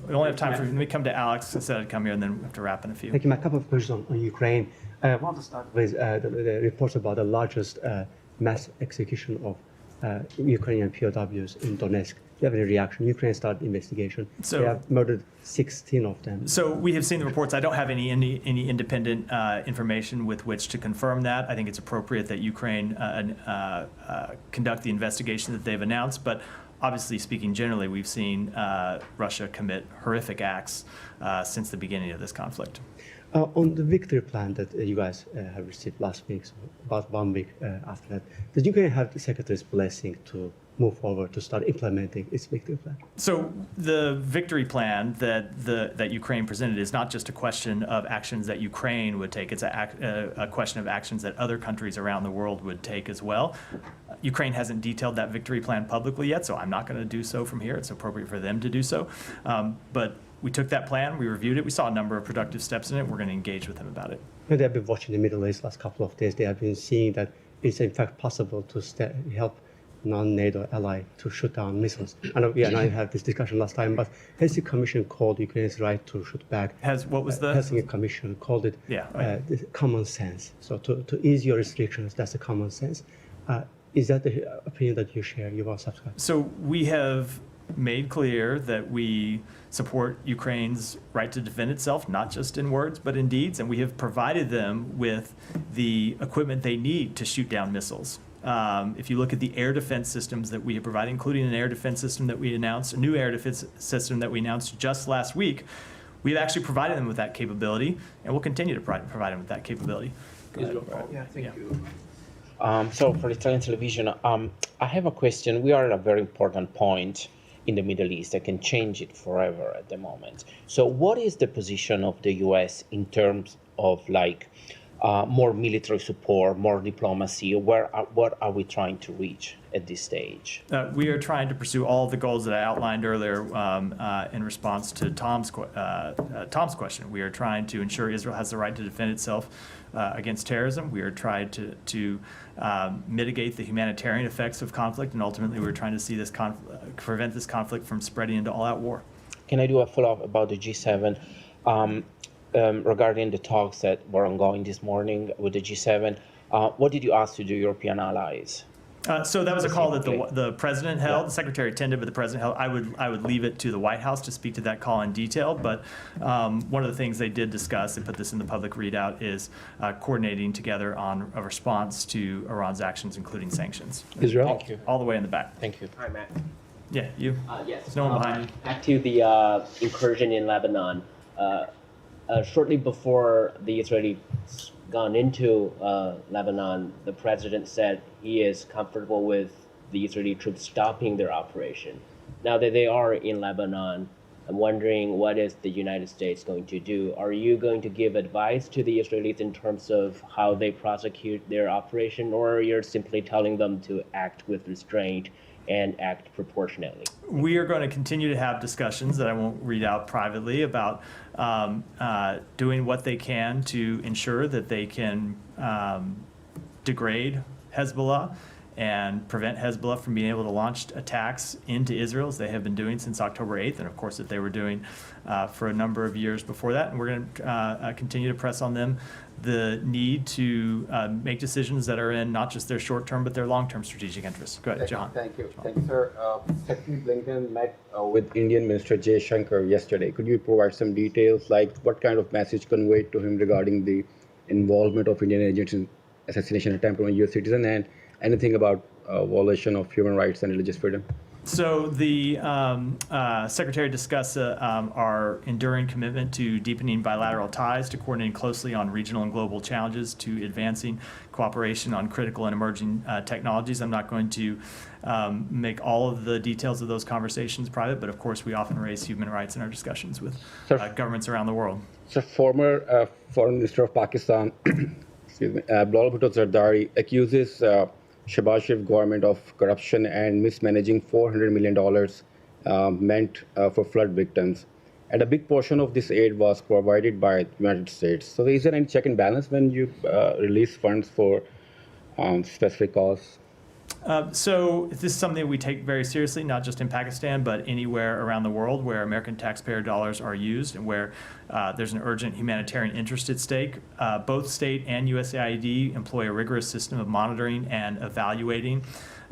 We only have time for, let me come to Alex. I said I'd come here and then we have to wrap in a few. Thank you. A couple of questions on Ukraine. I want to start with the reports about the largest mass execution of Ukrainian POWs in Donetsk. Do you have any reaction? Ukraine started investigation. They have murdered 16 of them. So we have seen the reports. I don't have any independent information with which to confirm that. I think it's appropriate that Ukraine conduct the investigation that they've announced. But obviously speaking generally, we've seen Russia commit horrific acts since the beginning of this conflict. On the victory plan that you guys have received last week, so about 1 week after that, did Ukraine have the Secretary's blessing to move forward to start implementing its victory plan? So the victory plan that Ukraine presented is not just a question of actions that Ukraine would take. It's a question of actions that other countries around the world would take as well. Ukraine hasn't detailed that victory plan publicly yet, so I'm not going to do so from here. It's appropriate for them to do so. But we took that plan, we reviewed it, we saw a number of productive steps in it. We're going to engage with them about it. They have been watching the Middle East last couple of days. They have been seeing that it's in fact possible to help non-NATO ally to shoot down missiles. I know, I had this discussion last time, but Helsinki Commission called Ukraine's right to shoot back. What was the? Helsinki Commission called it the common sense. So to ease your restrictions, that's the common sense. Is that the opinion that you share, you will subscribe? So we have made clear that we support Ukraine's right to defend itself, not just in words, but in deeds, and we have provided them with the equipment they need to shoot down missiles. If you look at the air defense systems that we have provided, including an air defense system that we announced, a new air defense system that we announced just last week, we've actually provided them with that capability, and we'll continue to provide them with that capability. Yeah, thank you. So for Italian television, I have a question. We are at a very important point in the Middle East that can change it forever at the moment. So what is the position of the US in terms of more military support, more diplomacy? What are we trying to reach at this stage? We are trying to pursue all of the goals that I outlined earlier in response to Tom's question. We are trying to ensure Israel has the right to defend itself against terrorism. We are trying to mitigate the humanitarian effects of conflict, and ultimately we're trying to see this prevent this conflict from spreading into all-out war. Can I do a follow-up about the G7? Regarding the talks that were ongoing this morning with the G7, what did you ask to the European allies? So that was a call that the president held. The secretary attended, but the president held. I would leave it to the White House to speak to that call in detail. But one of the things they did discuss, and put this in the public readout, is coordinating together on a response to Iran's actions, including sanctions. Israel? Thank you. All the way in the back. Thank you. Hi, Matt. Yeah, you. Yes. There's no one behind you. Back to the incursion in Lebanon. Shortly before the Israelis gone into Lebanon, the president said he is comfortable with the Israeli troops stopping their operation. Now that they are in Lebanon, I'm wondering, what is the United States going to do? Are you going to give advice to the Israelis in terms of how they prosecute their operation, or you're simply telling them to act with restraint and act proportionately? We are going to continue to have discussions that I won't read out privately about doing what they can to ensure that they can degrade Hezbollah and prevent Hezbollah from being able to launch attacks into Israel, as they have been doing since October 8th, and of course that they were doing for a number of years before that. And we're going to continue to press on them the need to make decisions that are in not just their short-term but their long-term strategic interests. Go ahead, John. Thank you, sir. Secretary Blinken met with Indian Minister Jay Shankar yesterday. Could you provide some details, like what kind of message conveyed to him regarding the involvement of Indian agents in assassination attempt on a U.S. citizen, and anything about violation of human rights and religious freedom? So the Secretary discussed our enduring commitment to deepening bilateral ties, to coordinating closely on regional and global challenges, to advancing cooperation on critical and emerging technologies. I'm not going to make all of the details of those conversations private, but of course we often raise human rights in our discussions with governments around the world. So former Foreign Minister of Pakistan, excuse me, Bilal Bhutto Zardari accuses Shehbaz Sharif government of corruption and mismanaging $400 million meant for flood victims. And a big portion of this aid was provided by the United States. So is there any check and balance when you release funds for specific causes? So this is something we take very seriously, not just in Pakistan, but anywhere around the world where American taxpayer dollars are used and where there's an urgent humanitarian interest at stake. Both state and USAID employ a rigorous system of monitoring and evaluating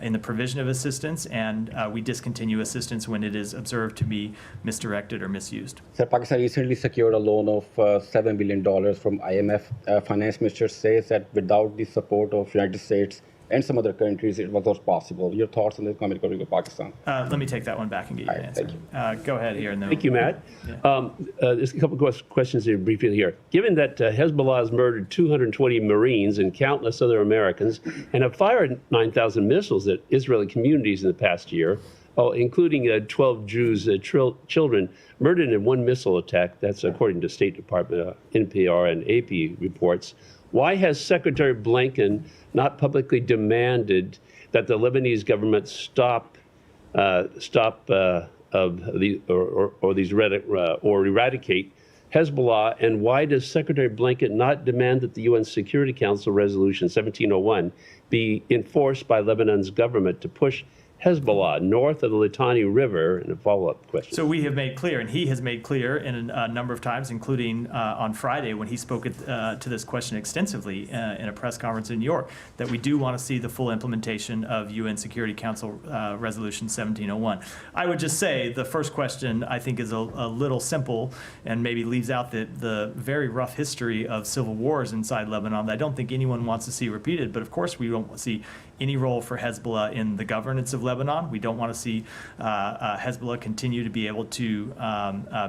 in the provision of assistance, and we discontinue assistance when it is observed to be misdirected or misused. So Pakistan recently secured a loan of $7 billion from IMF. Finance Minister says that without the support of United States, and some other countries it was not possible. Your thoughts on the Islamic Republic of Pakistan? Let me take that one back and get you an answer. Thank you. Go ahead here. And then Thank you, Matt. There's a couple of questions here briefly here. Given that Hezbollah has murdered 220 Marines and countless other Americans and have fired 9,000 missiles at Israeli communities in the past year, including 12 Jews, children murdered in one missile attack, that's according to State Department, NPR, and AP reports, why has Secretary Blinken not publicly demanded that the Lebanese government stop eradicate Hezbollah, and why does Secretary Blinken not demand that the UN Security Council Resolution 1701 be enforced by Lebanon's government to push Hezbollah north of the Litani River? And a follow-up question. So we have made clear, and he has made clear in a number of times, including on Friday when he spoke to this question extensively in a press conference in New York, that we do want to see the full implementation of UN Security Council Resolution 1701. I would just say the first question I think is a little simple and maybe leaves out the very rough history of civil wars inside Lebanon that I don't think anyone wants to see repeated. But of course we don't see any role for Hezbollah in the governance of Lebanon. We don't want to see Hezbollah continue to be able to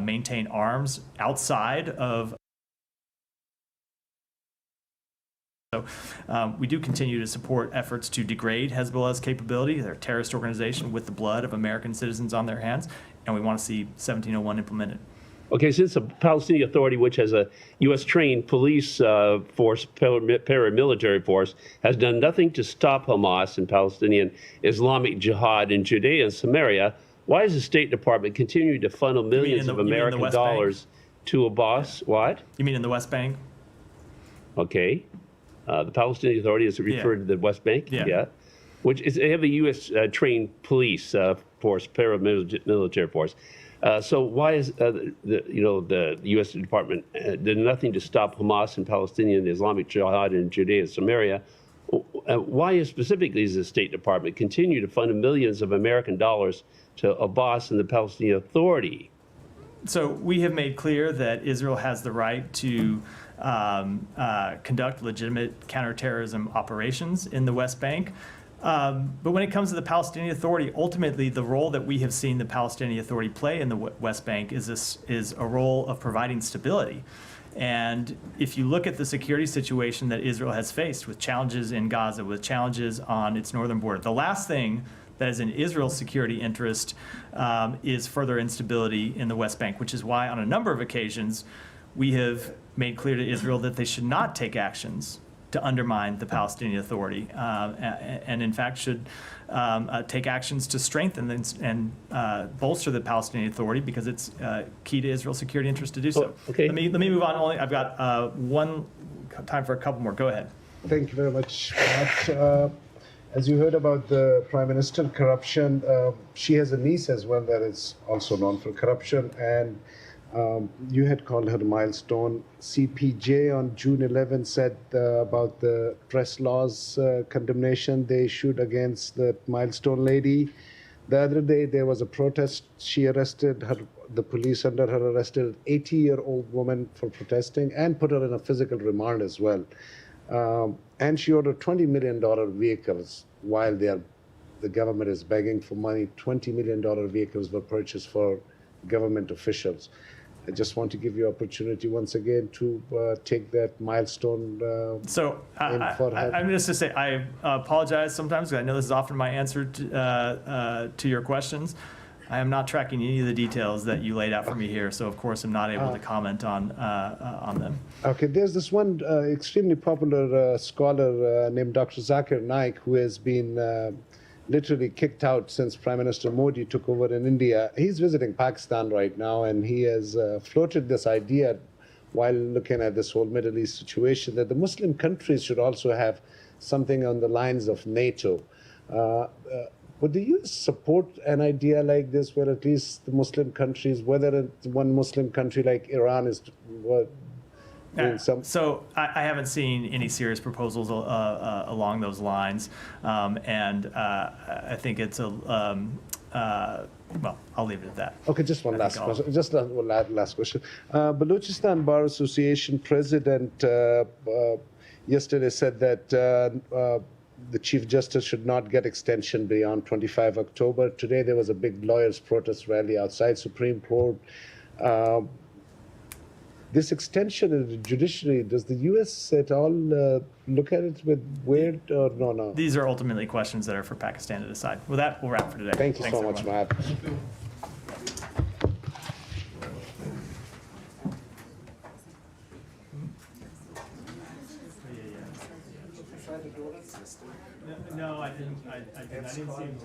maintain arms outside of. So we do continue to support efforts to degrade Hezbollah's capability. They're a terrorist organization with the blood of American citizens on their hands, and we want to see 1701 implemented. Okay, since the Palestinian Authority, which has a U.S.-trained police force, paramilitary force, has done nothing to stop Hamas and Palestinian Islamic Jihad in Judea and Samaria, why is the State Department continuing to funnel millions of American dollars to Abbas? What? You mean in the West Bank? Okay. The Palestinian Authority is referred to the West Bank? Yeah. Which is, they have a U.S. police force, paramilitary force. So why is the U.S. Department did nothing to stop Hamas and Palestinian Islamic Jihad in Judea and Samaria? Why specifically does the State Department continue to fund millions of American dollars to Abbas and the Palestinian Authority? So we have made clear that Israel has the right to conduct legitimate counterterrorism operations in the West Bank. But when it comes to the Palestinian Authority, ultimately the role that we have seen the Palestinian Authority play in the West Bank is a role of providing stability. And if you look at the security situation that Israel has faced with challenges in Gaza, with challenges on its northern border, the last thing that is in Israel's security interest is further instability in the West Bank, which is why on a number of occasions we have made clear to Israel that they should not take actions to undermine the Palestinian Authority, and in fact should take actions to strengthen and bolster the Palestinian Authority, because it's key to Israel's security interest to do so. Okay. Let me move on. I've got time for a couple more. Go ahead. Thank you very much, Matt. As you heard about the Prime Minister corruption, she has a niece as well that is also known for corruption, and you had called her a milestone. CPJ on June 11 said about the press laws condemnation they issued against the milestone lady. The other day there was a protest. She arrested her, the police under her arrested an 80-year-old woman for protesting and put her in a physical remand as well. And she ordered $20 million vehicles while the government is begging for money. $20 million vehicles were purchased for government officials. I just want to give you opportunity once again to take that milestone. So I'm just to say I apologize sometimes, because I know this is often my answer to your questions. I am not tracking any of the details that you laid out for me here, so of course I'm not able to comment on them. Okay, there's this one extremely popular scholar named Dr. Zakir Naik, who has been literally kicked out since Prime Minister Modi took over in India. He's visiting Pakistan right now, and he has floated this idea while looking at this whole Middle East situation that the Muslim countries should also have something on the lines of NATO. Would the U.S. support an idea like this, where at least the Muslim countries, whether one Muslim country like Iran is doing some? So I haven't seen any serious proposals along those lines, and I think it's well, I'll leave it at that. Okay, just one last question. Just one last question. Balochistan Bar Association president yesterday said that the Chief Justice should not get extension beyond 25 October. Today there was a big lawyers' protest rally outside Supreme Court. This extension in the judiciary, does the U.S. at all look at it with weird or no? These are ultimately questions that are for Pakistan to decide. With that, we'll wrap for today. Thank you Thanks, so much, everyone. Matt. No, I didn't. I didn't see him.